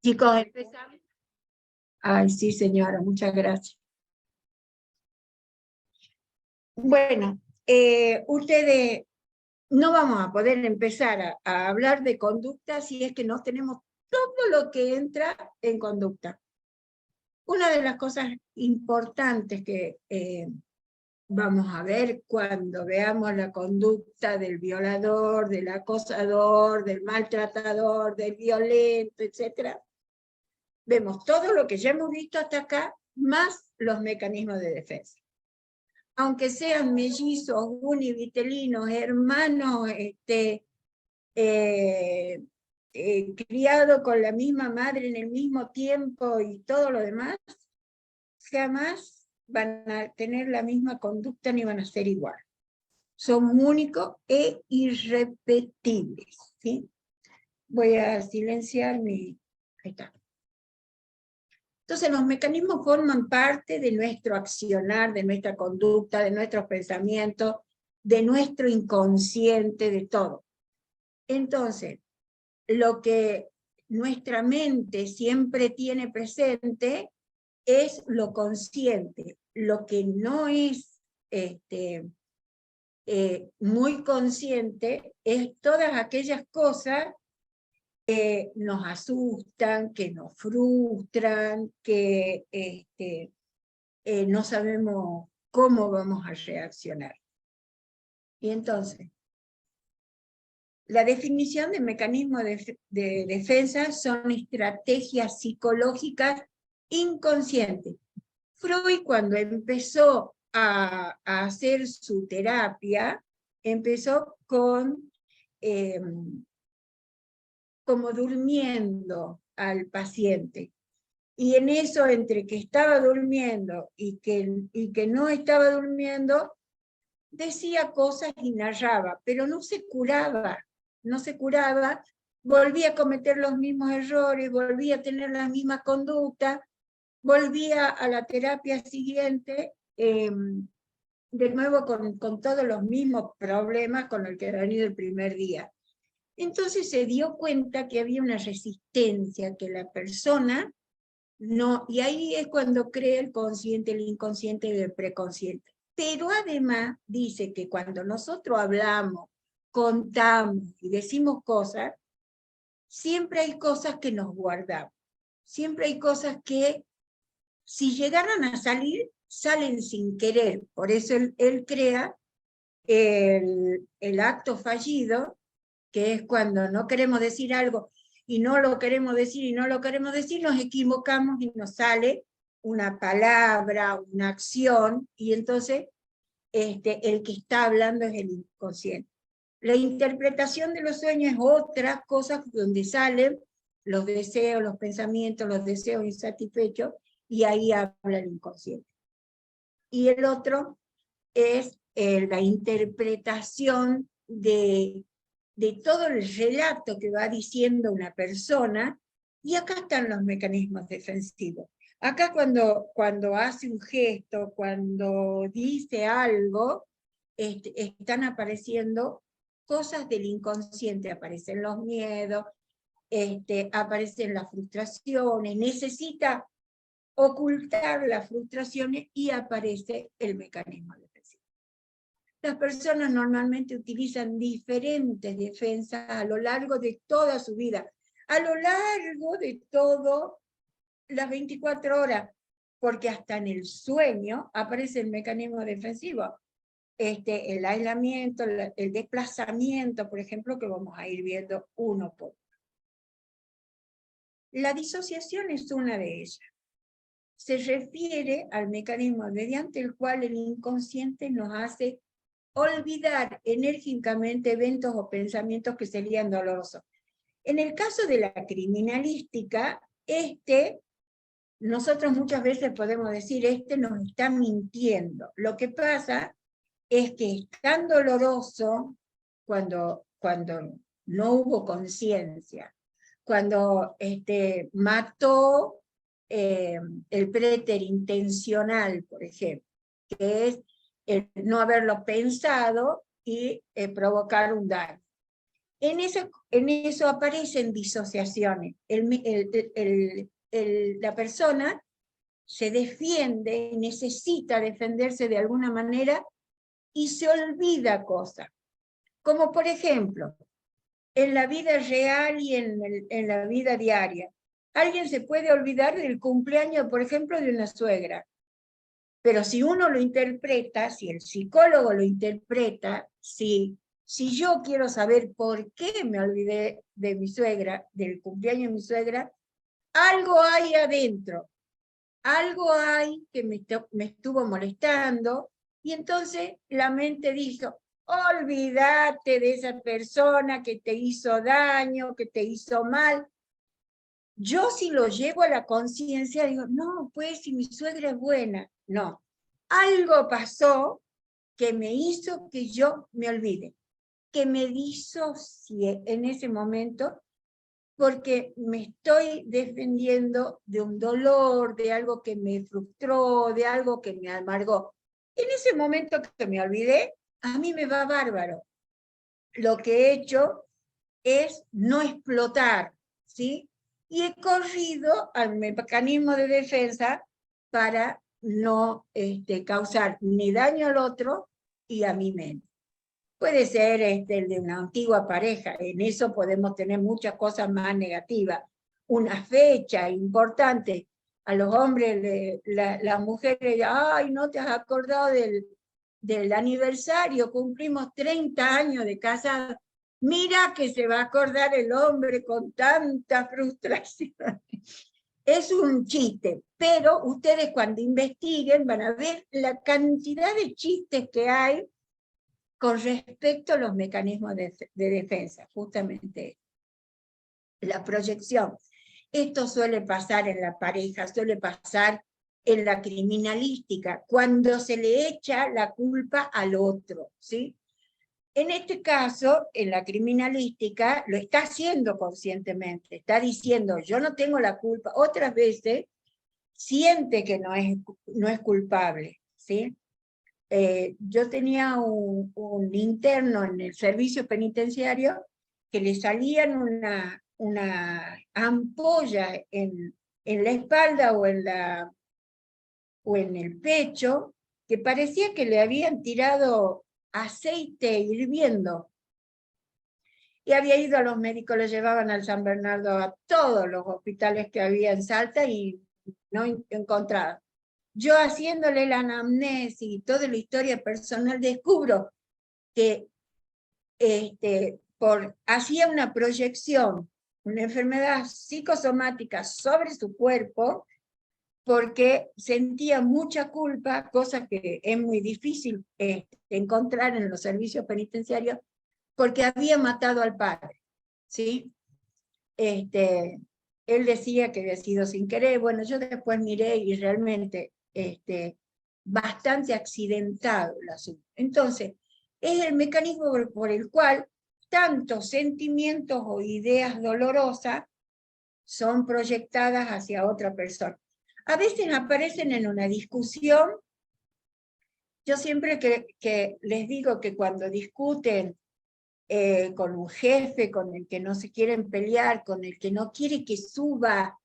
Chicos, empezamos. Ay, sí, señora, muchas gracias. Bueno, ustedes no vamos a poder empezar a hablar de conducta si es que no tenemos todo lo que entra en conducta. Una de las cosas importantes que vamos a ver cuando veamos la conducta del violador, del acosador, del maltratador, del violento, etc., vemos todo lo que ya hemos visto hasta acá, más los mecanismos de defensa. Aunque sean mellizos, univitelinos, hermanos, criados con la misma madre en el mismo tiempo y todo lo demás, jamás van a tener la misma conducta ni van a ser igual. Son únicos e irrepetibles, ¿sí? Voy a silenciar mi... Ahí está. Entonces los mecanismos forman parte de nuestro accionar, de nuestra conducta, de nuestros pensamientos, de nuestro inconsciente, de todo. Entonces, lo que nuestra mente siempre tiene presente es lo consciente. Lo que no es muy consciente es todas aquellas cosas que nos asustan, que nos frustran, que no sabemos cómo vamos a reaccionar. Y entonces, la definición de mecanismo de defensa son estrategias psicológicas inconscientes. Freud, cuando empezó a hacer su terapia, empezó con como durmiendo al paciente. Y en eso, entre que estaba durmiendo y que no estaba durmiendo, decía cosas y narraba, pero no se curaba, volvía a cometer los mismos errores, volvía a tener la misma conducta, volvía a la terapia siguiente, de nuevo con todos los mismos problemas con los que había venido el primer día. Entonces se dio cuenta que había una resistencia, que la persona no, y ahí es cuando crea el consciente, el inconsciente y el preconsciente. Pero además dice que cuando nosotros hablamos, contamos y decimos cosas, siempre hay cosas que nos guardamos. Siempre hay cosas que, si llegaran a salir, salen sin querer. Por eso él crea el acto fallido, que es cuando no queremos decir algo y no lo queremos decir y no lo queremos decir, nos equivocamos y nos sale una palabra, una acción, y entonces el que está hablando es el inconsciente. La interpretación de los sueños es otra cosa donde salen los deseos, los pensamientos, los deseos insatisfechos, y ahí habla el inconsciente. Y el otro es la interpretación de todo el relato que va diciendo una persona, y acá están los mecanismos defensivos. Acá cuando hace un gesto, cuando dice algo, están apareciendo cosas del inconsciente, aparecen los miedos, aparecen las frustraciones, necesita ocultar las frustraciones y aparece el mecanismo defensivo. Las personas normalmente utilizan diferentes defensas a lo largo de toda su vida, a lo largo de todo las 24 horas, porque hasta en el sueño aparece el mecanismo defensivo. El aislamiento, el desplazamiento, por ejemplo, que vamos a ir viendo uno por uno. La disociación es una de ellas. Se refiere al mecanismo mediante el cual el inconsciente nos hace olvidar enérgicamente eventos o pensamientos que serían dolorosos. En el caso de la criminalística, nosotros muchas veces podemos decir, nos está mintiendo. Lo que pasa es que es tan doloroso cuando no hubo conciencia, cuando mató el préter intencional, por ejemplo, que es el no haberlo pensado y provocar un daño. En eso aparecen disociaciones. La persona se defiende, necesita defenderse de alguna manera y se olvida cosas. Como por ejemplo, en la vida real y en la vida diaria. Alguien se puede olvidar del cumpleaños, por ejemplo, de una suegra. Pero si uno lo interpreta, si el psicólogo lo interpreta, si yo quiero saber por qué me olvidé de mi suegra, del cumpleaños de mi suegra, algo hay adentro, algo hay que me estuvo molestando, y entonces la mente dijo, olvídate de esa persona que te hizo daño, que te hizo mal. Yo si lo llevo a la conciencia, digo, no, pues si mi suegra es buena. No, algo pasó que me hizo que yo me olvide, que me disocie en ese momento, porque me estoy defendiendo de un dolor, de algo que me frustró, de algo que me amargó. En ese momento que me olvidé, a mí me va bárbaro. Lo que he hecho es no explotar, ¿sí? Y he corrido al mecanismo de defensa para no causar ni daño al otro y a mí menos. Puede ser el de una antigua pareja, en eso podemos tener muchas cosas más negativas. Una fecha importante, a los hombres, las mujeres, ay, no te has acordado del aniversario, cumplimos 30 años de casados. Mira que se va a acordar el hombre con tanta frustración. Es un chiste, pero ustedes cuando investiguen van a ver la cantidad de chistes que hay con respecto a los mecanismos de defensa, justamente la proyección. Esto suele pasar en la pareja, suele pasar en la criminalística, cuando se le echa la culpa al otro, ¿sí? En este caso, en la criminalística, lo está haciendo conscientemente, está diciendo, yo no tengo la culpa. Otras veces siente que no es culpable, ¿sí? Yo tenía un interno en el servicio penitenciario que le salían una ampolla en la espalda o en el pecho, que parecía que le habían tirado aceite hirviendo. Y había ido a los médicos, lo llevaban al San Bernardo, a todos los hospitales que había en Salta y no encontraban. Yo haciéndole la anamnesis y toda la historia personal descubro que hacía una proyección, una enfermedad psicosomática sobre su cuerpo, porque sentía mucha culpa, cosa que es muy difícil encontrar en los servicios penitenciarios, porque había matado al padre, ¿sí? Él decía que había sido sin querer. Bueno, yo después miré y realmente bastante accidentado el asunto. Entonces, es el mecanismo por el cual tantos sentimientos o ideas dolorosas son proyectadas hacia otra persona. A veces aparecen en una discusión. Yo siempre que les digo que cuando discuten con un jefe, con el que no se quieren pelear, con el que no quiere que suba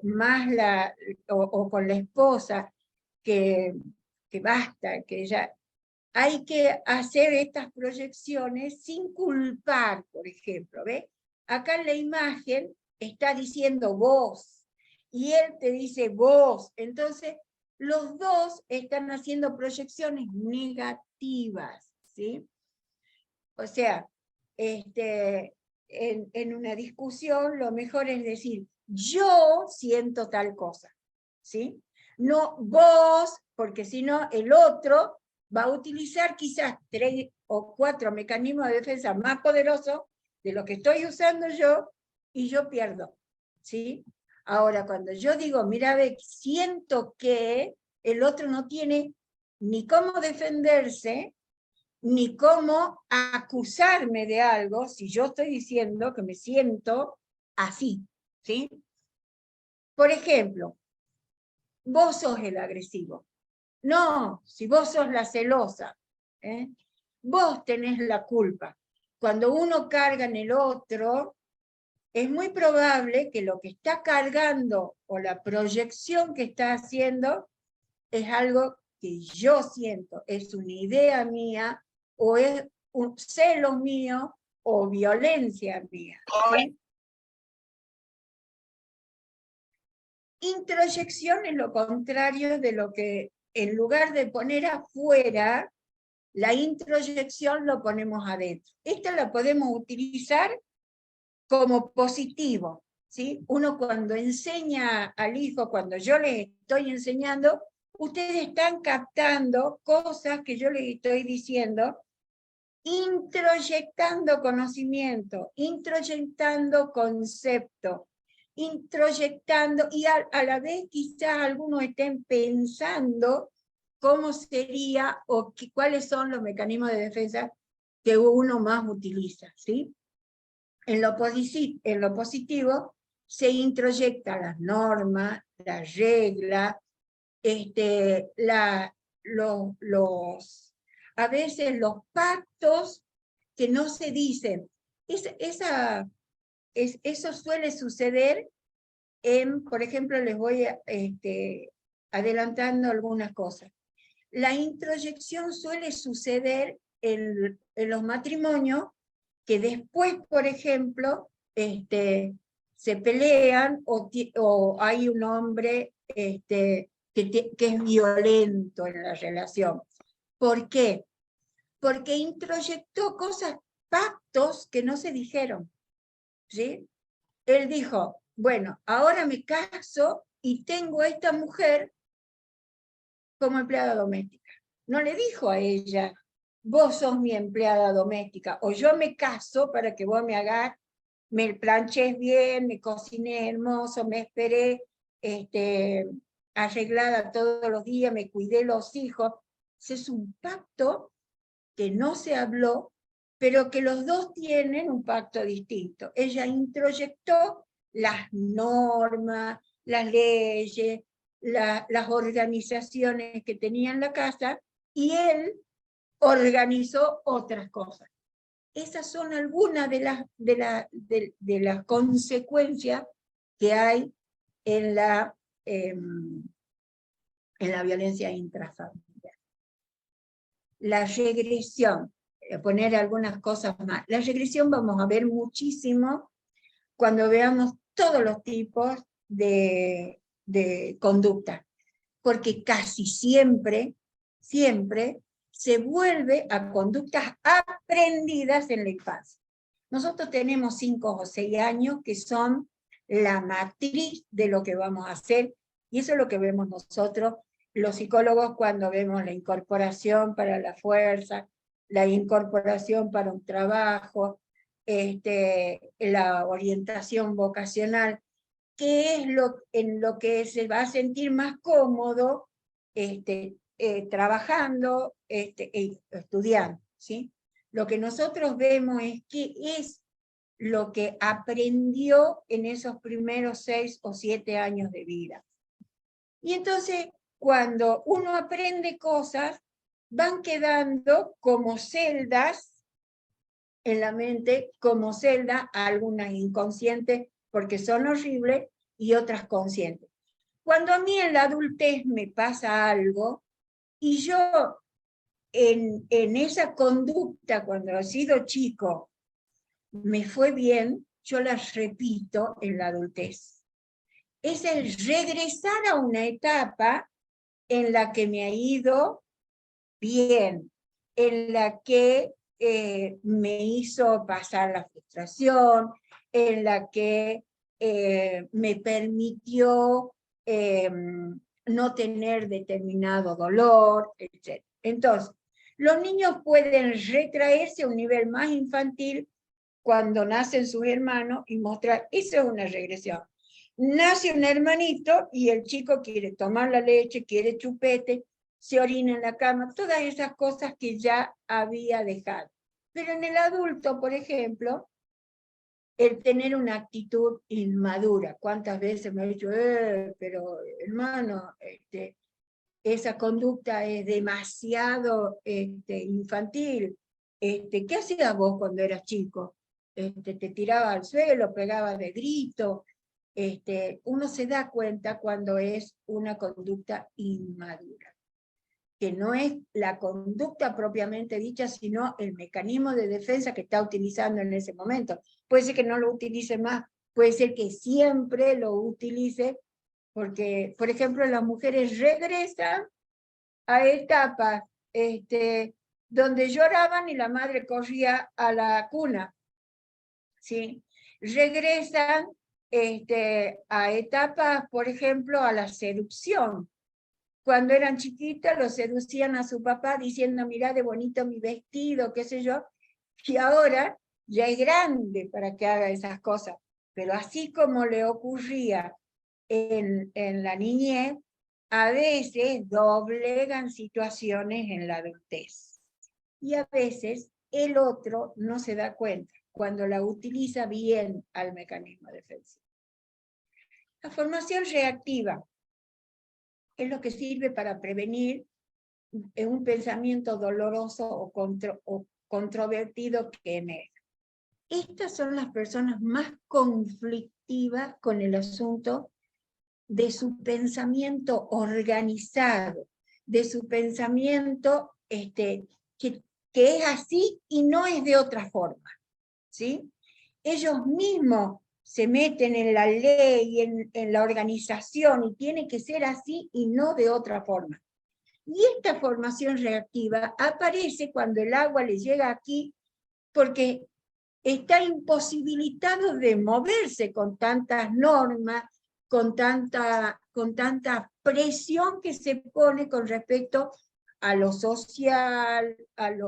más o con la esposa, que basta, que ya hay que hacer estas proyecciones sin culpar, por ejemplo, ¿ves? Acá en la imagen está diciendo vos, y él te dice vos, entonces los dos están haciendo proyecciones negativas, ¿sí? O sea, en una discusión lo mejor es decir, yo siento tal cosa, ¿sí? No vos, porque si no el otro va a utilizar quizás 3 o 4 mecanismos de defensa más poderosos de lo que estoy usando yo, y yo pierdo, ¿sí? Ahora, cuando yo digo, mira, ve, siento que el otro no tiene ni cómo defenderse, ni cómo acusarme de algo si yo estoy diciendo que me siento así, ¿sí? Por ejemplo, vos sos el agresivo. No, si vos sos la celosa, vos tenés la culpa. cuando uno carga en el otro, es muy probable que lo que está cargando o la proyección que está haciendo es algo que yo siento, es una idea mía o es un celo mío o violencia mía. ¿Sí? Introyección es lo contrario de lo que, en lugar de poner afuera, la introyección lo ponemos adentro. Esta la podemos utilizar como positivo, ¿sí? Uno cuando enseña al hijo, cuando yo les estoy enseñando, ustedes están captando cosas que yo les estoy diciendo, introyectando conocimiento, introyectando concepto, introyectando, y a la vez quizás algunos estén pensando cómo sería o cuáles son los mecanismos de defensa que uno más utiliza, ¿sí? En lo positivo se introyectan las normas, las reglas, a veces los pactos que no se dicen. Eso suele suceder por ejemplo, les voy adelantando algunas cosas. La introyección suele suceder en los matrimonios que después, por ejemplo, se pelean o hay un hombre que es violento en la relación. ¿Por qué? Porque introyectó pactos que no se dijeron, ¿sí? Él dijo, bueno, ahora me caso y tengo a esta mujer como empleada doméstica. No le dijo a ella, vos sos mi empleada doméstica, o yo me caso para que vos me planches bien, me cocines hermoso, me esperé arreglada todos los días, me cuidé los hijos. Ese es un pacto que no se habló, pero que los dos tienen un pacto distinto. Ella introyectó las normas, las leyes, las organizaciones que tenía en la casa, y él organizó otras cosas. Esas son algunas de las consecuencias que hay en la violencia intrafamiliar. La regresión, poner algunas cosas más. La regresión vamos a ver muchísimo cuando veamos todos los tipos de conducta, porque casi siempre se vuelve a conductas aprendidas en la infancia. Nosotros tenemos 5 o 6 años que son la matriz de lo que vamos a hacer, y eso es lo que vemos nosotros, los psicólogos, cuando vemos la incorporación para la fuerza, la incorporación para un trabajo, la orientación vocacional, qué es en lo que se va a sentir más cómodo trabajando, estudiando, ¿sí? Lo que nosotros vemos es qué es lo que aprendió en esos primeros 6 o 7 años de vida. Y entonces, cuando uno aprende cosas, van quedando como celdas en la mente, como celdas, algunas inconscientes, porque son horribles, y otras conscientes. Cuando a mí en la adultez me pasa algo, y yo en esa conducta, cuando he sido chico, me fue bien, yo las repito en la adultez. Es el regresar a una etapa en la que me ha ido bien, en la que me hizo pasar la frustración, en la que me permitió no tener determinado dolor, etc. Entonces, los niños pueden retraerse a un nivel más infantil cuando nacen sus hermanos y mostrar, eso es una regresión. Nace un hermanito y el chico quiere tomar la leche, quiere chupete, se orina en la cama, todas esas cosas que ya había dejado. Pero en el adulto, por ejemplo, el tener una actitud inmadura. ¿Cuántas veces me ha dicho, pero hermano, esa conducta es demasiado infantil? ¿qué hacías vos cuando eras chico? Te tiraba al suelo, pegaba de grito. Uno se da cuenta cuando es una conducta inmadura, que no es la conducta propiamente dicha, sino el mecanismo de defensa que está utilizando en ese momento. Puede ser que no lo utilice más, puede ser que siempre lo utilice, porque, por ejemplo, las mujeres regresan a etapas donde lloraban y la madre corría a la cuna, ¿sí? Regresan a etapas, por ejemplo, a la seducción. Cuando eran chiquitas, lo seducían a su papá diciendo, mirá de bonito mi vestido, qué sé yo, y ahora ya es grande para que haga esas cosas. Pero así como le ocurría en la niñez, a veces doblegan situaciones en la adultez. Y a veces el otro no se da cuenta cuando la utiliza bien al mecanismo defensivo. La formación reactiva es lo que sirve para prevenir un pensamiento doloroso o controvertido que emerge. Estas son las personas más conflictivas con el asunto de su pensamiento organizado, de su pensamiento que es así y no es de otra forma, ¿sí? Ellos mismos se meten en la ley, en la organización, y tiene que ser así y no de otra forma. Y esta formación reactiva aparece cuando el agua le llega aquí, porque está imposibilitado de moverse con tantas normas, con tanta presión que se pone con respecto a lo social, al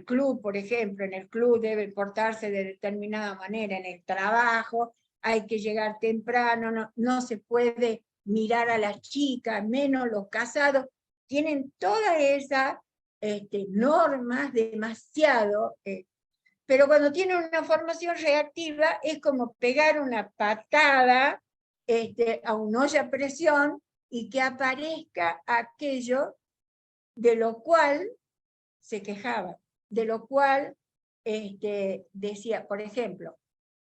club, por ejemplo. En el club debe portarse de determinada manera, en el trabajo hay que llegar temprano, no se puede mirar a las chicas, menos los casados. Tienen todas esas normas demasiado, pero cuando tienen una formación reactiva es como pegar una patada a una olla a presión y que aparezca aquello de lo cual se quejaba, de lo cual decía, por ejemplo,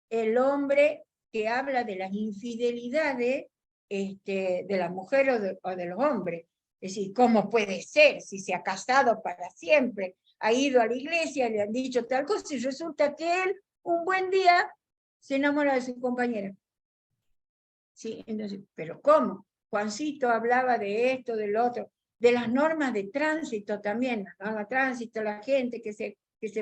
el hombre que habla de las infidelidades de la mujer o de los hombres. Es decir, ¿cómo puede ser si se ha casado para siempre? Ha ido a la iglesia, le han dicho tal cosa y resulta que él un buen día se enamora de su compañera. ¿Sí? Entonces, ¿pero cómo? Juancito hablaba de esto, del otro, de las normas de tránsito también, las normas de tránsito, la gente que se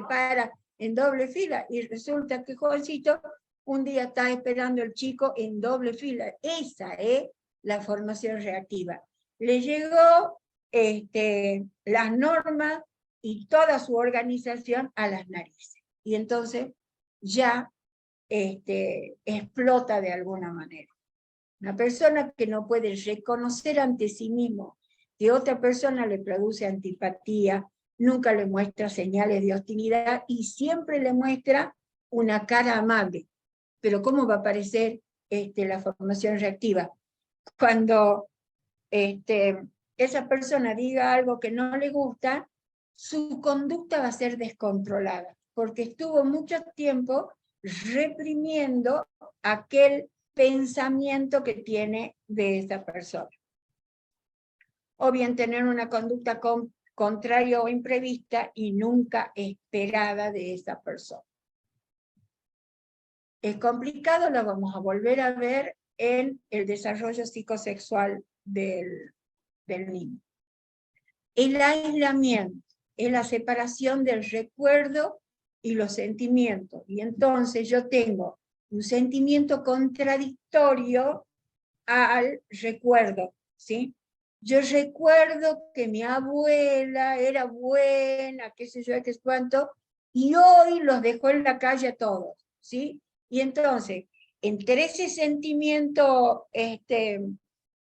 para en doble fila, y resulta que Juancito un día está esperando el chico en doble fila. Esa es la formación reactiva. Le llegó las normas y toda su organización a las narices. Y entonces ya explota de alguna manera. Una persona que no puede reconocer ante sí mismo que otra persona le produce antipatía, nunca le muestra señales de hostilidad y siempre le muestra una cara amable. Pero ¿cómo va a aparecer la formación reactiva? Cuando esa persona diga algo que no le gusta, su conducta va a ser descontrolada, porque estuvo mucho tiempo reprimiendo aquel pensamiento que tiene de esa persona. O bien tener una conducta contraria o imprevista y nunca esperada de esa persona. Es complicado, lo vamos a volver a ver en el desarrollo psicosexual del niño. El aislamiento es la separación del recuerdo y los sentimientos. Y entonces yo tengo un sentimiento contradictorio al recuerdo, ¿sí? Yo recuerdo que mi abuela era buena, qué sé yo, qué es cuánto, y hoy los dejó en la calle a todos, ¿sí? Y entonces, entre ese sentimiento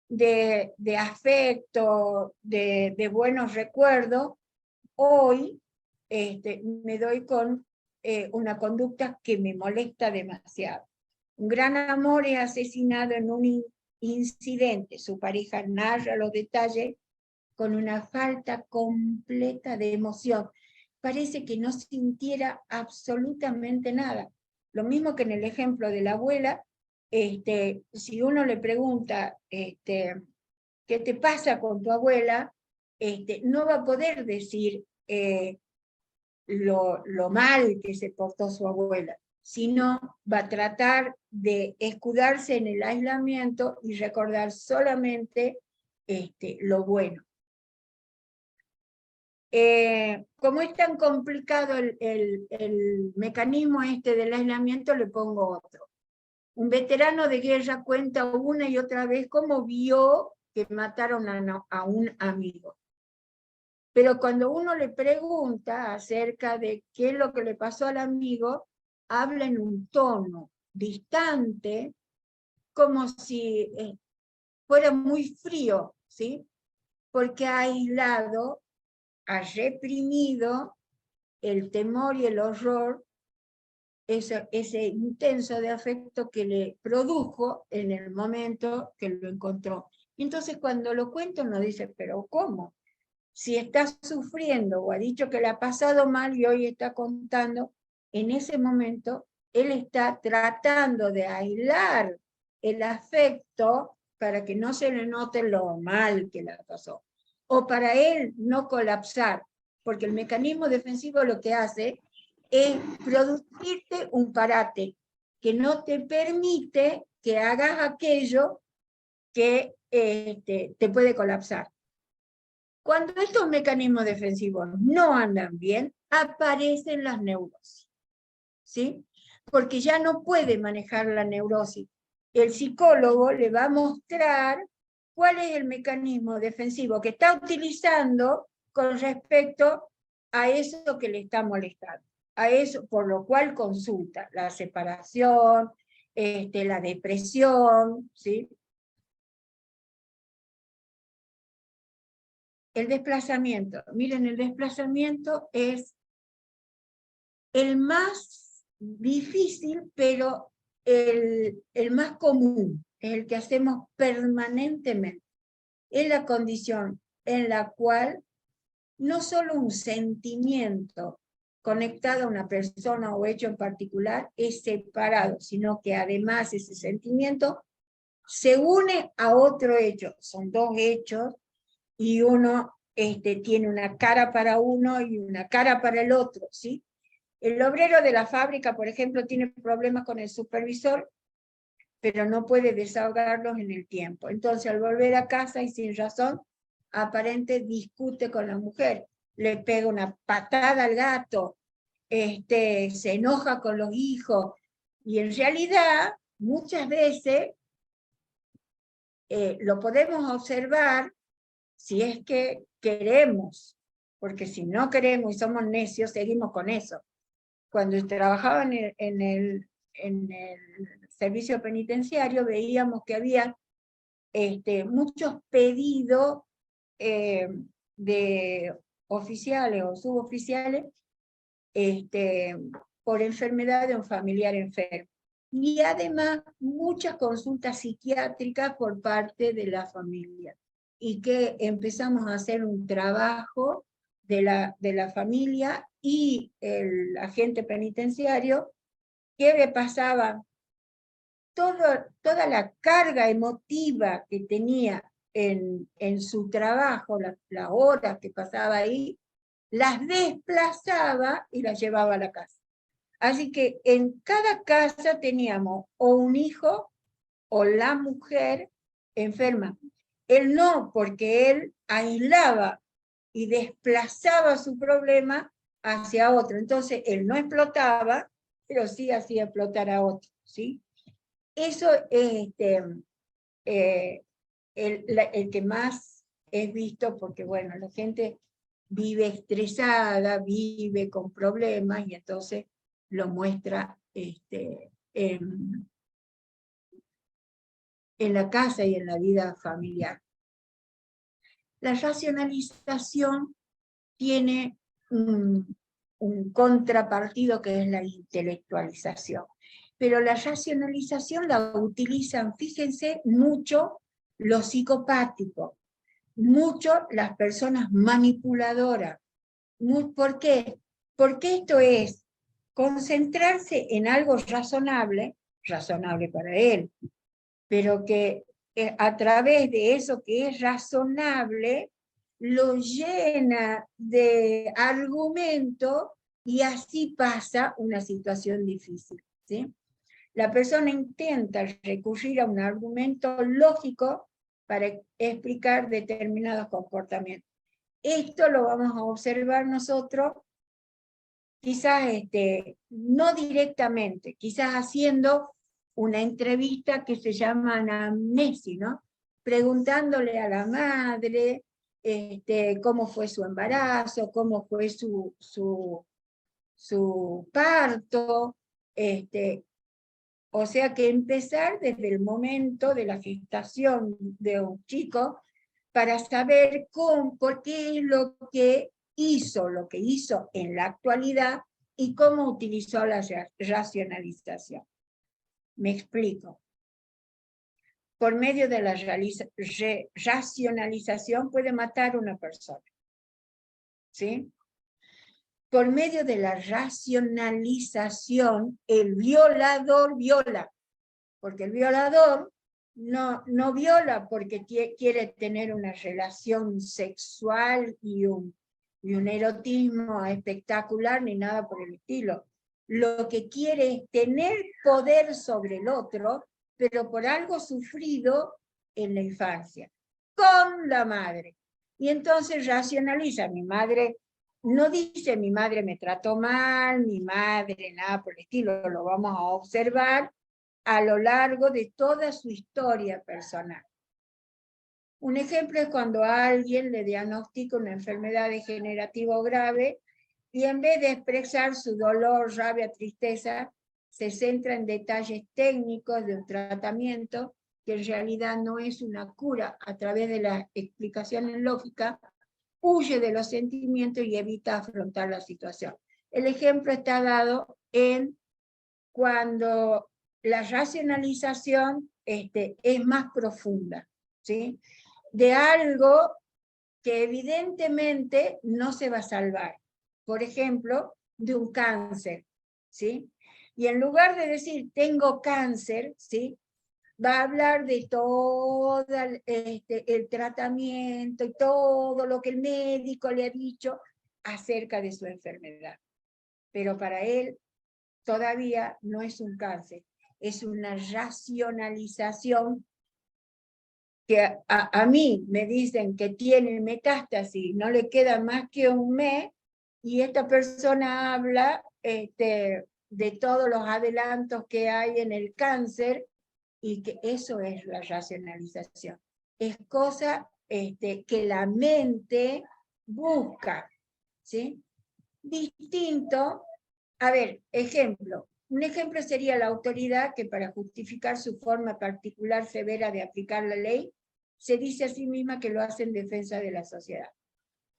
de afecto, de buenos recuerdos, hoy me doy con una conducta que me molesta demasiado. Un gran amor es asesinado en un incidente. Su pareja narra los detalles con una falta completa de emoción. Parece que no sintiera absolutamente nada. Lo mismo que en el ejemplo de la abuela, si uno le pregunta, ¿qué te pasa con tu abuela? No va a poder decir lo mal que se portó su abuela, sino va a tratar de escudarse en el aislamiento y recordar solamente lo bueno. Como es tan complicado el mecanismo del aislamiento, le pongo otro. Un veterano de guerra cuenta una y otra vez cómo vio que mataron a un amigo. Pero cuando uno le pregunta acerca de qué es lo que le pasó al amigo, habla en un tono distante, como si fuera muy frío, ¿sí? Porque ha aislado, ha reprimido el temor y el horror, ese intenso de afecto que le produjo en el momento que lo encontró. Y entonces cuando lo cuenta uno dice, pero ¿cómo? Si está sufriendo o ha dicho que le ha pasado mal y hoy está contando, en ese momento él está tratando de aislar el afecto para que no se le note lo mal que le pasó, o para él no colapsar, porque el mecanismo defensivo lo que hace es producirte un parate que no te permite que hagas aquello que te puede colapsar. Cuando estos mecanismos defensivos no andan bien, aparecen las neurosis, ¿sí? Porque ya no puede manejar la neurosis. El psicólogo le va a mostrar cuál es el mecanismo defensivo que está utilizando con respecto a eso que le está molestando, a eso por lo cual consulta la separación, la depresión, ¿sí? El desplazamiento. Miren, el desplazamiento es el más difícil, pero el más común, es el que hacemos permanentemente. Es la condición en la cual no solo un sentimiento conectado a una persona o hecho en particular es separado, sino que además ese sentimiento se une a otro hecho. Son dos hechos y uno tiene una cara para uno y una cara para el otro, ¿sí? El obrero de la fábrica, por ejemplo, tiene problemas con el supervisor, pero no puede desahogarlos en el tiempo. Entonces, al volver a casa y sin razón aparente, discute con la mujer, le pega una patada al gato, se enoja con los hijos, y en realidad, muchas veces, lo podemos observar si es que queremos, porque si no queremos y somos necios, seguimos con eso. Cuando trabajaba en el servicio penitenciario, veíamos que había muchos pedidos de oficiales o suboficiales por enfermedad de un familiar enfermo. Y además muchas consultas psiquiátricas por parte de la familia. Y que empezamos a hacer un trabajo de la familia y el agente penitenciario que le pasaba toda la carga emotiva que tenía en su trabajo, la hora que pasaba ahí, las desplazaba y las llevaba a la casa. Así que en cada casa teníamos o un hijo o la mujer enferma. Él no, porque él aislaba y desplazaba su problema hacia otro. Entonces, él no explotaba, pero sí hacía explotar a otro, ¿sí? Eso es el que más es visto, porque, bueno, la gente vive estresada, vive con problemas, y entonces lo muestra en la casa y en la vida familiar. La racionalización tiene un contrapartido que es la intelectualización. Pero la racionalización la utilizan, fíjense, mucho los psicopáticos. mucho las personas manipuladoras. ¿Por qué? Porque esto es concentrarse en algo razonable para él, pero que a través de eso que es razonable, lo llena de argumento y así pasa una situación difícil, ¿sí? La persona intenta recurrir a un argumento lógico para explicar determinados comportamientos. Esto lo vamos a observar nosotros, quizás no directamente, quizás haciendo una entrevista que se llama anamnesis, ¿no? Preguntándole a la madre cómo fue su embarazo, cómo fue su parto, o sea que empezar desde el momento de la gestación de un chico para saber por qué es lo que hizo en la actualidad y cómo utilizó la racionalización. Me explico. Por medio de la racionalización puede matar a una persona, ¿sí? Por medio de la racionalización, el violador viola, porque el violador no viola porque quiere tener una relación sexual y un erotismo espectacular ni nada por el estilo. Lo que quiere es tener poder sobre el otro, pero por algo sufrido en la infancia, con la madre. Y entonces racionaliza, mi madre no dice mi madre me trató mal, mi madre nada por el estilo, lo vamos a observar a lo largo de toda su historia personal. Un ejemplo es cuando a alguien le diagnostica una enfermedad degenerativa o grave y en vez de expresar su dolor, rabia, tristeza, se centra en detalles técnicos de un tratamiento que en realidad no es una cura a través de la explicación lógica, huye de los sentimientos y evita afrontar la situación. El ejemplo está dado en cuando la racionalización es más profunda, ¿sí? De algo que evidentemente no se va a salvar. Por ejemplo, de un cáncer, ¿sí? Y en lugar de decir tengo cáncer, ¿sí? Va a hablar de todo el tratamiento y todo lo que el médico le ha dicho acerca de su enfermedad. Pero para él todavía no es un cáncer, es una racionalización que a mí me dicen que tiene metástasis, no le queda más que un mes, y esta persona habla de todos los adelantos que hay en el cáncer, y que eso es la racionalización. Es cosa que la mente busca, ¿sí? Distinto, a ver, un ejemplo sería la autoridad que para justificar su forma particular severa de aplicar la ley, se dice a sí misma que lo hace en defensa de la sociedad.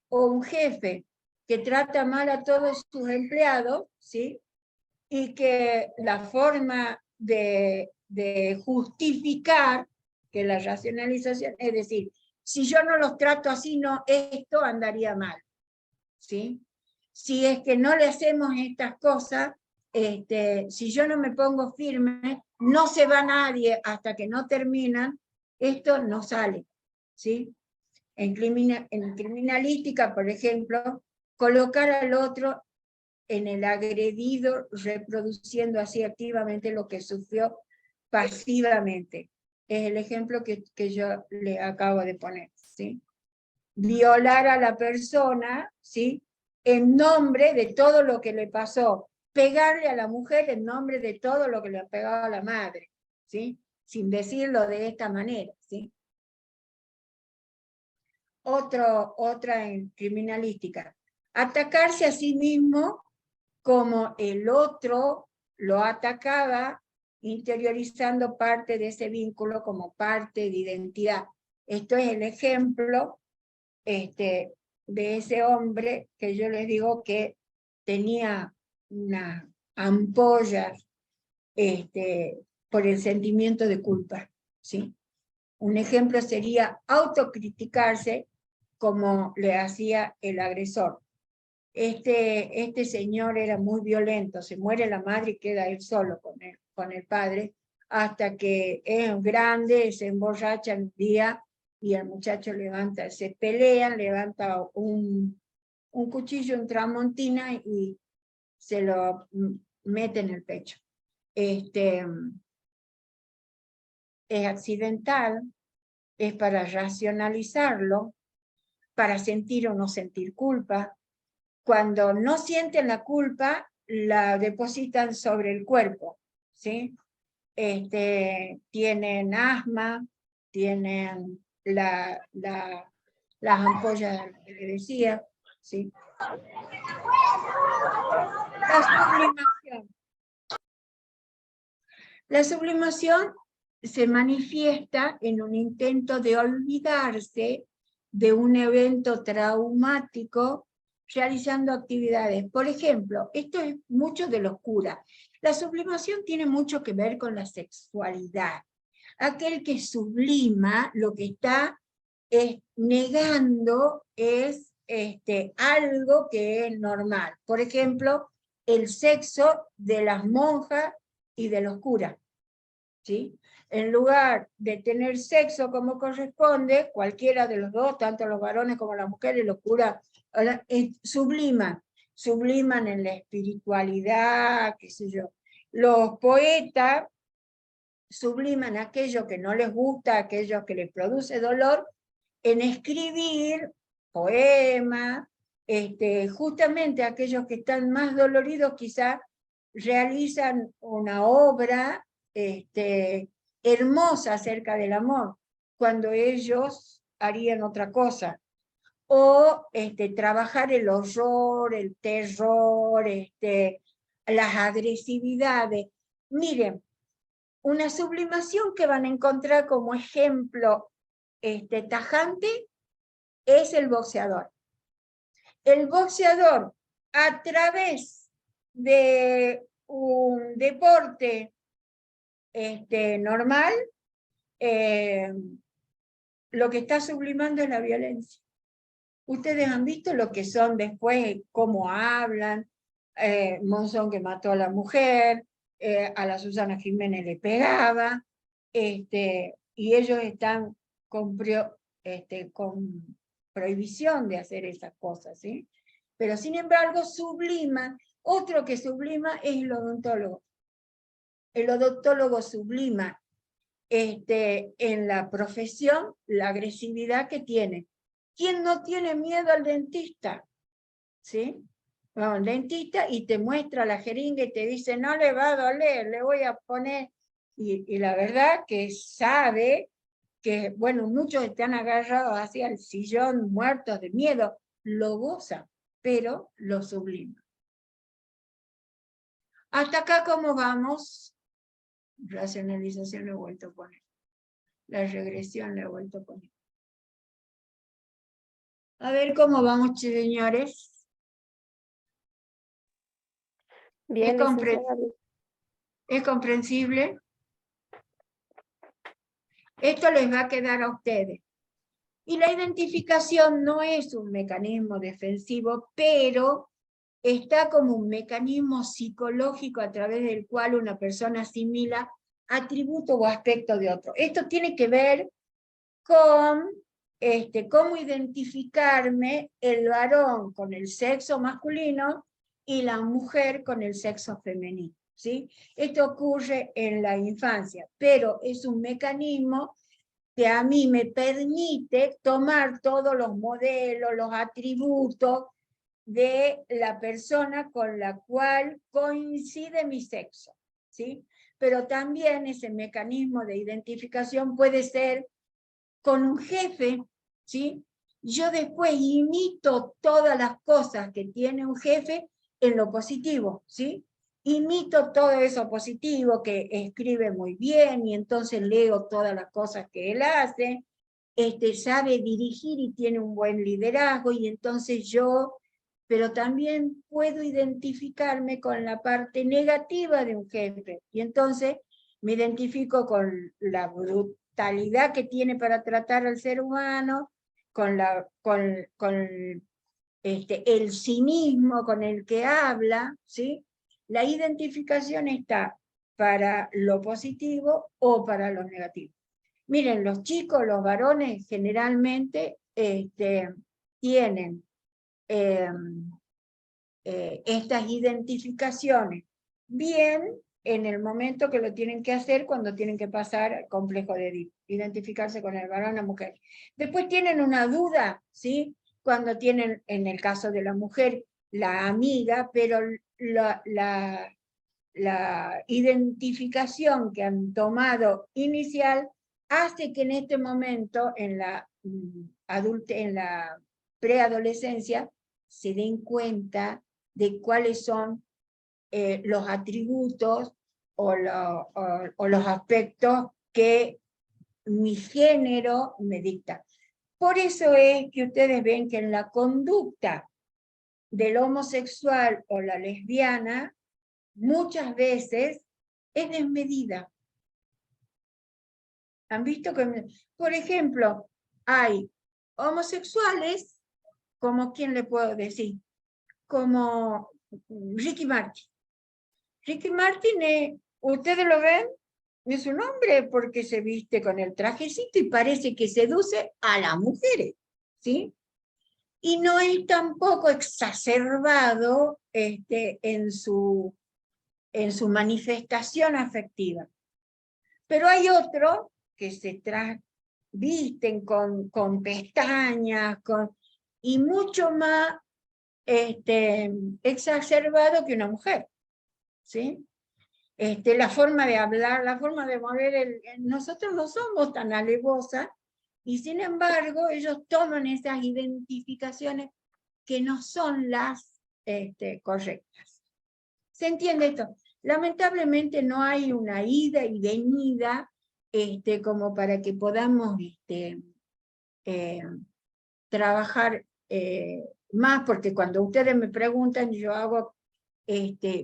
O un jefe que trata mal a todos sus empleados, ¿sí? Y que la forma de justificar que la racionalización, es decir, si yo no los trato así, no, esto andaría mal, ¿sí? Si es que no le hacemos estas cosas, si yo no me pongo firme, no se va nadie hasta que no terminan, esto no sale, ¿sí? En criminalística, por ejemplo, colocar al otro en el agredido, reproduciendo así activamente lo que sufrió pasivamente. Es el ejemplo que yo le acabo de poner, ¿sí? Violar a la persona, ¿sí? En nombre de todo lo que le pasó. Pegarle a la mujer en nombre de todo lo que le ha pegado a la madre, ¿sí? Sin decirlo de esta manera, ¿sí? Otra en criminalística. Atacarse a sí mismo como el otro lo atacaba, interiorizando parte de ese vínculo como parte de identidad. Esto es el ejemplo de ese hombre que yo les digo que tenía una ampolla por el sentimiento de culpa, ¿sí? Un ejemplo sería autocriticarse como le hacía el agresor. Este señor era muy violento, se muere la madre y queda él solo con el padre, hasta que es grande, se emborracha un día y el muchacho se pelean, levanta un cuchillo en tramontina y se lo mete en el pecho. Es accidental, es para racionalizarlo, para sentir o no sentir culpa. Cuando no sienten la culpa, la depositan sobre el cuerpo, ¿sí? Tienen asma, tienen las ampollas que le decía, ¿sí? La sublimación. La sublimación se manifiesta en un intento de olvidarse de un evento traumático realizando actividades. Por ejemplo, esto es mucho de los curas. La sublimación tiene mucho que ver con la sexualidad. Aquel que sublima lo que está negando es algo que es normal. Por ejemplo, el sexo de las monjas y de los curas, ¿sí? En lugar de tener sexo como corresponde, cualquiera de los dos, tanto los varones como las mujeres, los curas, subliman en la espiritualidad, qué sé yo. Los poetas subliman aquello que no les gusta, aquello que les produce dolor, en escribir poemas, justamente aquellos que están más doloridos quizás realizan una obra hermosa acerca del amor, cuando ellos harían otra cosa. O trabajar el horror, el terror, las agresividades. Miren, una sublimación que van a encontrar como ejemplo tajante es el boxeador. El boxeador, a través de un deporte normal, lo que está sublimando es la violencia. Ustedes han visto lo que son después, cómo hablan, Monzón que mató a la mujer, a la Susana Jiménez le pegaba, y ellos están con prohibición de hacer esas cosas, ¿sí? Pero sin embargo subliman. Otro que sublima es el odontólogo. El odontólogo sublima en la profesión la agresividad que tiene. ¿Quién no tiene miedo al dentista? ¿Sí? Va al dentista y te muestra la jeringa y te dice, no le va a doler, le voy a poner. Y la verdad que sabe que, bueno, muchos están agarrados hacia el sillón muertos de miedo, lo gozan, pero lo subliman. Hasta acá, ¿cómo vamos? Racionalización le he vuelto a poner. La regresión le he vuelto a poner. A ver cómo vamos, señores. Bien, ¿Es comprensible? Esto les va a quedar a ustedes. Y la identificación no es un mecanismo defensivo, pero está como un mecanismo psicológico a través del cual una persona asimila atributos o aspectos de otro. Esto tiene que ver con cómo identificarme el varón con el sexo masculino y la mujer con el sexo femenino, ¿sí? Esto ocurre en la infancia, pero es un mecanismo que a mí me permite tomar todos los modelos, los atributos de la persona con la cual coincide mi sexo, ¿sí? Pero también ese mecanismo de identificación puede ser con un jefe, ¿sí? Yo después imito todas las cosas que tiene un jefe en lo positivo, ¿sí? Imito todo eso positivo, que escribe muy bien, y entonces leo todas las cosas que él hace, sabe dirigir y tiene un buen liderazgo, y entonces yo, pero también puedo identificarme con la parte negativa de un jefe, y entonces me identifico con la brutalidad mentalidad que tiene para tratar al ser humano, con el cinismo con el que habla, ¿sí? La identificación está para lo positivo o para lo negativo. Miren, los chicos, los varones, generalmente tienen estas identificaciones bien en el momento que lo tienen que hacer, cuando tienen que pasar al complejo de Edipo, identificarse con el varón o la mujer. Después tienen una duda, ¿sí? Cuando tienen, en el caso de la mujer, la amiga, pero la identificación que han tomado inicial hace que en este momento, en la preadolescencia, se den cuenta de cuáles son los atributos o los aspectos que mi género me dicta. Por eso es que ustedes ven que en la conducta del homosexual o la lesbiana, muchas veces es desmedida. ¿Han visto que, por ejemplo, hay homosexuales, como quién le puedo decir, como Ricky Martin? Ricky Martin, ustedes lo ven, es un hombre porque se viste con el trajecito y parece que seduce a las mujeres, ¿sí? Y no es tampoco exacerbado en su manifestación afectiva. Pero hay otros que se visten con pestañas, y mucho más exacerbado que una mujer, ¿sí? La forma de hablar, la forma de mover, nosotros no somos tan alevosas, y sin embargo ellos toman esas identificaciones que no son las correctas. ¿Se entiende esto? Lamentablemente no hay una ida y venida como para que podamos trabajar más, porque cuando ustedes me preguntan, yo hago,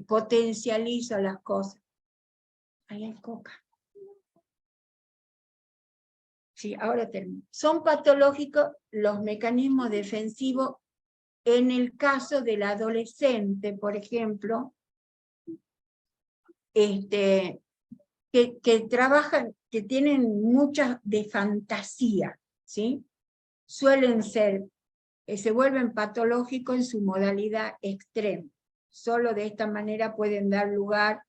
potencializo las cosas. Ahí hay coca. Sí, ahora termino. Son patológicos los mecanismos defensivos en el caso del adolescente, por ejemplo, que trabajan, que tienen muchas de fantasía, ¿sí? Suelen ser, se vuelven patológicos en su modalidad extrema. Solo de esta manera pueden dar lugar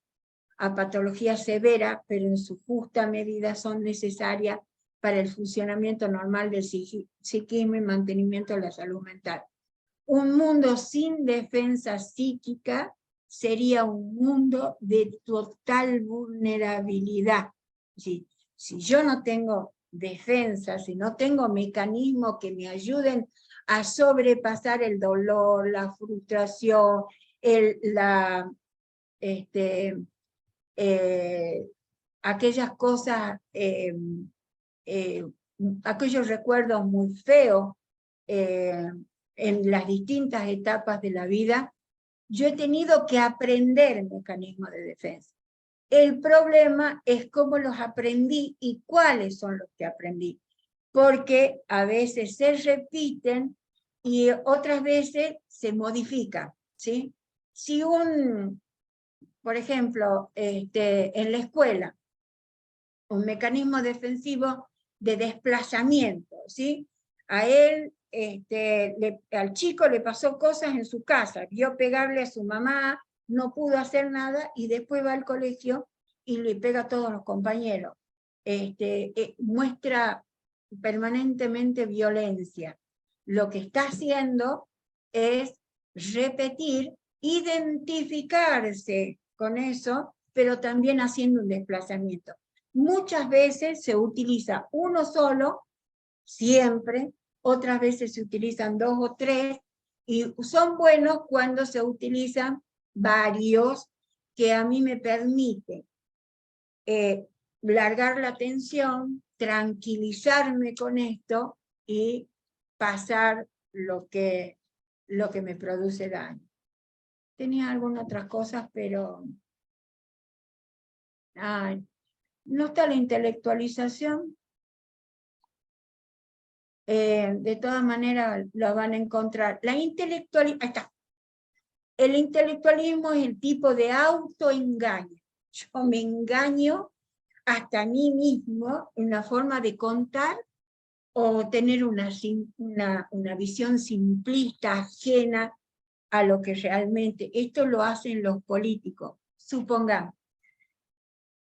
a patologías severas, pero en su justa medida son necesarias para el funcionamiento normal del psiquismo y mantenimiento de la salud mental. Un mundo sin defensa psíquica sería un mundo de total vulnerabilidad. Si yo no tengo defensa, si no tengo mecanismos que me ayuden a sobrepasar el dolor, la frustración, aquellas cosas, aquellos recuerdos muy feos en las distintas etapas de la vida, yo he tenido que aprender mecanismos de defensa. El problema es cómo los aprendí y cuáles son los que aprendí, porque a veces se repiten y otras veces se modifican, ¿sí? Si por ejemplo, en la escuela, un mecanismo defensivo de desplazamiento, ¿sí? A él, al chico le pasó cosas en su casa, vio pegarle a su mamá, no pudo hacer nada, y después va al colegio y le pega a todos los compañeros. Muestra permanentemente violencia. Lo que está haciendo es repetir, identificarse con eso, pero también haciendo un desplazamiento. Muchas veces se utiliza uno solo, siempre, otras veces se utilizan dos o tres, y son buenos cuando se utilizan varios, que a mí me permiten largar la tensión, tranquilizarme con esto y pasar lo que me produce daño. Tenía algunas otras cosas, pero no está la intelectualización. de todas maneras lo van a encontrar. Ahí está. El intelectualismo es el tipo de autoengaño. Yo me engaño hasta a mí mismo, una forma de contar o tener una visión simplista, ajena a lo que realmente, esto lo hacen los políticos. Supongamos,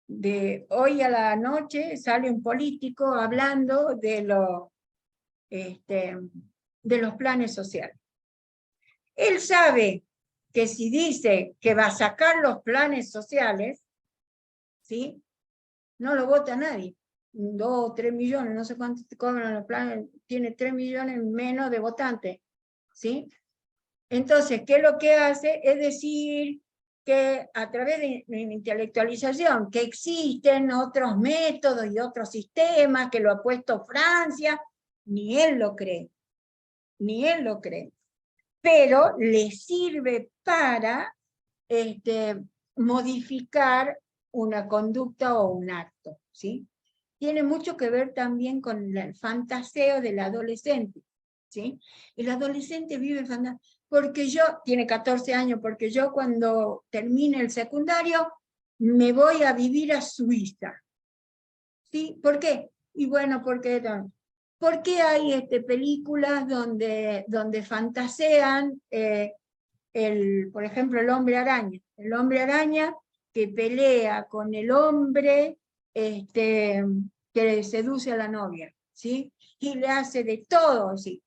de hoy a la noche sale un político hablando de los planes sociales. Él sabe que si dice que va a sacar los planes sociales, ¿sí?, no lo vota nadie. 2 o 3 millones, no sé cuánto cobran los planes, tiene 3 millones menos de votantes, ¿sí? Entonces, ¿qué es lo que hace? Es decir, que a través de la intelectualización, que existen otros métodos y otros sistemas, que lo ha puesto Francia, ni él lo cree, ni él lo cree. Pero le sirve para modificar una conducta o un acto, ¿sí? Tiene mucho que ver también con el fantaseo del adolescente, ¿sí? El adolescente vive fantaseo, porque yo, tiene 14 años, porque yo cuando termine el secundario me voy a vivir a Suiza, ¿sí? ¿Por qué? Y bueno, porque ¿por qué hay películas donde fantasean, por ejemplo, el hombre araña? El hombre araña que pelea con el hombre que le seduce a la novia, ¿sí? Y le hace de todo, ¿sí?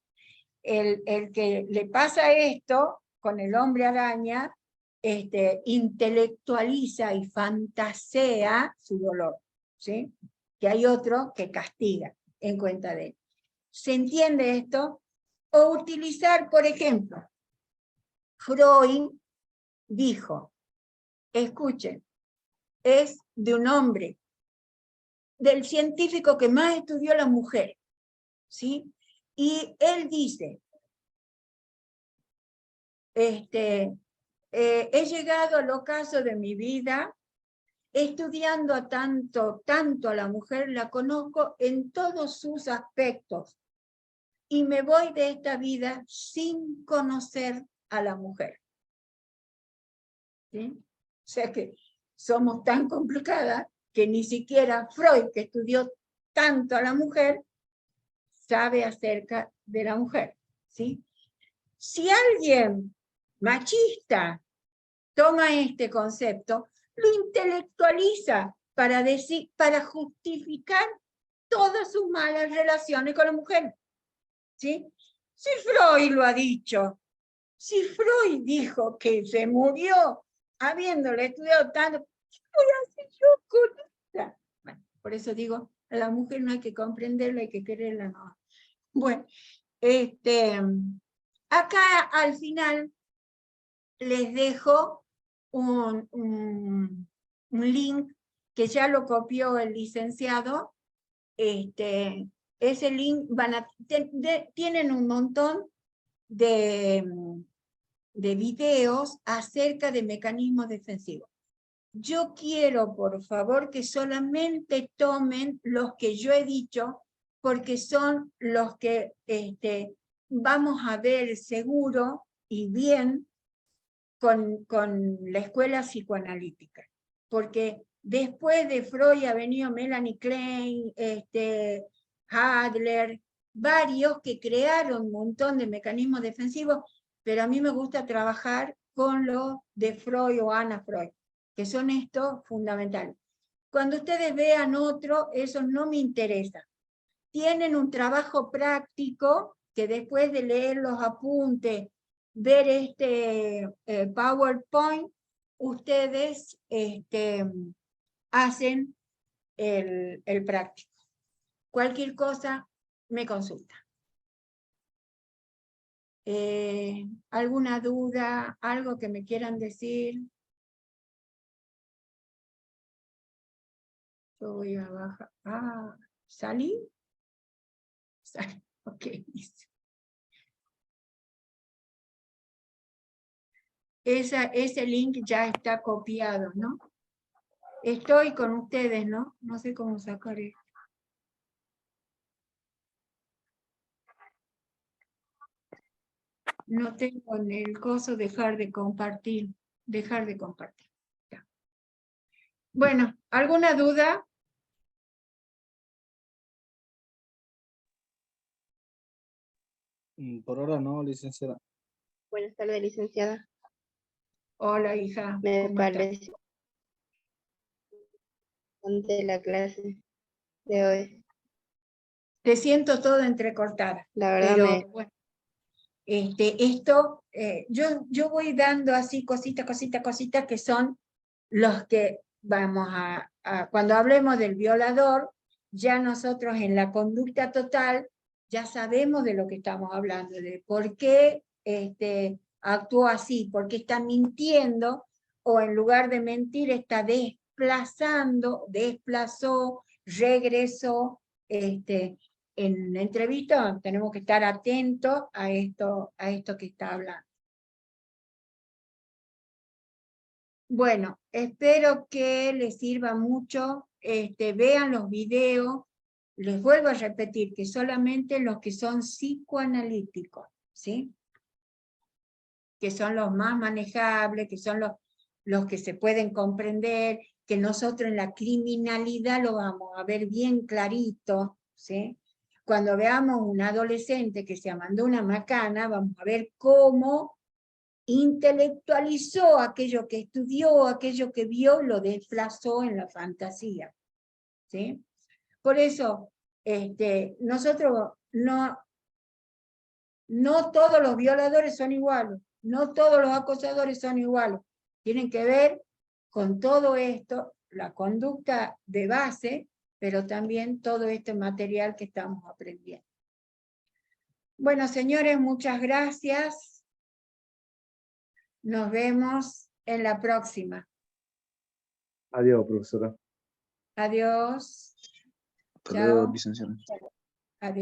El que le pasa esto con el hombre araña, intelectualiza y fantasea su dolor, ¿sí? Que hay otro que castiga en cuenta de él. ¿Se entiende esto? O utilizar, por ejemplo, Freud dijo, escuchen, es de un hombre, del científico que más estudió a las mujeres, ¿sí? Y él dice, he llegado al ocaso de mi vida estudiando a tanto a la mujer, la conozco en todos sus aspectos, y me voy de esta vida sin conocer a la mujer. ¿Sí? O sea que somos tan complicadas que ni siquiera Freud, que estudió tanto a la mujer, sabe acerca de la mujer, ¿sí? Si alguien machista toma este concepto, lo intelectualiza para justificar todas sus malas relaciones con la mujer, ¿sí? Si Freud lo ha dicho, si Freud dijo que se murió habiéndole estudiado tanto, ¿qué voy a hacer yo con ella? Bueno, por eso digo, a la mujer no hay que comprenderla, hay que quererla, no. Bueno, acá al final les dejo un link que ya lo copió el licenciado. Ese link tienen un montón de videos acerca de mecanismos defensivos. Yo quiero, por favor, que solamente tomen los que yo he dicho, porque son los que vamos a ver seguro y bien con la escuela psicoanalítica. Porque después de Freud ha venido Melanie Klein, Adler, varios que crearon un montón de mecanismos defensivos, pero a mí me gusta trabajar con los de Freud o Anna Freud, que son estos fundamentales. Cuando ustedes vean otro, eso no me interesa. Tienen un trabajo práctico que después de leer los apuntes, ver este PowerPoint, ustedes hacen el práctico. Cualquier cosa, me consulta. ¿Alguna duda? ¿Algo que me quieran decir? Yo voy a bajar. Ah, ¿salí? Salí. Ok, listo. Ese link ya está copiado, ¿no? Estoy con ustedes, ¿no? No sé cómo sacar esto. No tengo en el coso dejar de compartir. Dejar de compartir. Ya. Bueno, ¿alguna duda? Por ahora no, licenciada. Buenas tardes, licenciada. Hola, hija. Me ¿Cómo estás? parece de la clase de hoy. Te siento todo entrecortada. La verdad Pero bueno, esto, yo voy dando así cositas que son los que vamos cuando hablemos del violador, ya nosotros en la conducta total ya sabemos de lo que estamos hablando, de por qué actuó así, por qué está mintiendo, o en lugar de mentir está desplazó, regresó. En la entrevista tenemos que estar atentos a esto que está hablando. Bueno, espero que les sirva mucho, vean los videos, les vuelvo a repetir que solamente los que son psicoanalíticos, ¿sí? Que son los más manejables, que son los que se pueden comprender, que nosotros en la criminalidad lo vamos a ver bien clarito, ¿sí? Cuando veamos un adolescente que se mandó una macana, vamos a ver cómo intelectualizó aquello que estudió, aquello que vio, lo desplazó en la fantasía, ¿sí? Por eso, nosotros no todos los violadores son iguales, no todos los acosadores son iguales, tienen que ver con todo esto, la conducta de base, pero también todo este material que estamos aprendiendo. Bueno, señores, muchas gracias. Nos vemos en la próxima. Adiós, profesora. Adiós. Hasta luego, Chao. licenciada.